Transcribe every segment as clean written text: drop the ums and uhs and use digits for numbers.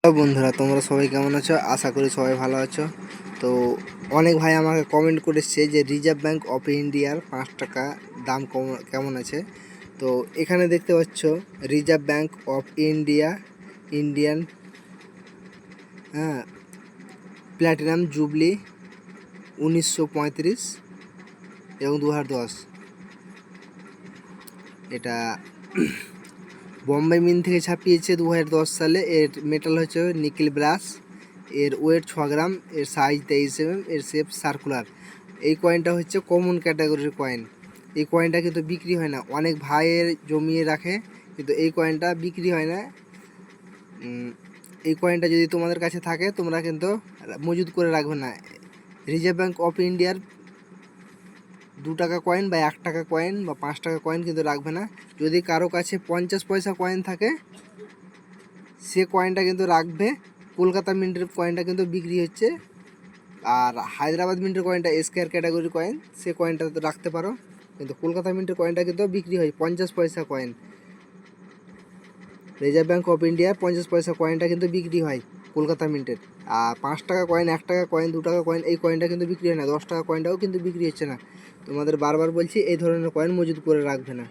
Hello বন্ধুরা, তোমরা সবাই কেমন আছো? আশা করি সবাই ভালো আছো। তো অনেক ভাই আমাকে কমেন্ট করেছে যে রিজার্ভ ব্যাঙ্ক অফ ইন্ডিয়ার 5 টাকা দাম কেমন আছে। তো এখানে দেখতে পাচ্ছ রিজার্ভ ব্যাঙ্ক অফ ইন্ডিয়ান হ্যাঁ প্ল্যাটিনাম জুবলি 1935 এবং 2010। এটা বোম্বে মিন থেকে ছাপিয়েছে 2010 সালে। এর মেটাল হচ্ছে নিকেল ব্রাশ। এর ওয়েট 6 গ্রাম, এর সাইজ 23 mm, এর শেপ সার্কুলার। এই কয়েনটা হচ্ছে কমন ক্যাটাগরির কয়েন। এই কয়েনটা কিন্তু বিক্রি হয় না, অনেক ভাইয়ের জমিয়ে রাখে, কিন্তু এই কয়েনটা বিক্রি হয় না। এই কয়েনটা যদি তোমাদের কাছে থাকে তোমরা কিন্তু মজুত করে রাখবে না। রিজার্ভ ব্যাঙ্ক অফ ইন্ডিয়ার 2 টাকা কয়েন বা 1 টাকা কয়েন বা 5 টাকা কয়েন কিন্তু রাখবে না। যদি কারো কাছে 50 পয়সা কয়েন থাকে সে কয়েনটা কিন্তু রাখবে। কলকাতা মিন্টের কয়েনটা কিন্তু বিক্রি হচ্ছে, আর হায়দ্রাবাদ মিন্টের কয়েনটা স্কোয়ার ক্যাটাগরির কয়েন, সে কয়েনটা তো রাখতে পারো। কিন্তু কলকাতা মিন্টের কয়েনটা কিন্তু বিক্রি হয় 50 পয়সা কয়েন। রিজার্ভ ব্যাঙ্ক অফ ইন্ডিয়ার 50 পয়সা কয়েনটা কিন্তু বিক্রি হয় কলকাতা মিন্টের। আর 5 টাকা কয়েন, 1 টাকা কয়েন, 2 টাকা কয়েন, এই কয়েনটা কিন্তু বিক্রি হয় না। 10 টাকা কয়েনটাও কিন্তু বিক্রি হচ্ছে না। তোমাদের বারবার বলছি এই ধরনের কয়েন মজুত করে রাখবে না।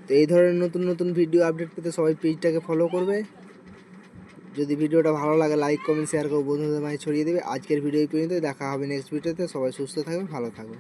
তো এই ধরনের নতুন নতুন ভিডিও আপডেট পেতে সবাই পেজটাকে ফলো করবে। যদি ভিডিওটা ভালো লাগে লাইক কমেন্ট শেয়ার করে বন্ধুদের মাঝে ছড়িয়ে দেবে। আজকের ভিডিও এই পর্যন্ত, দেখা হবে নেক্সট ভিডিওতে। সবাই সুস্থ থাকবে, ভালো থাকবে।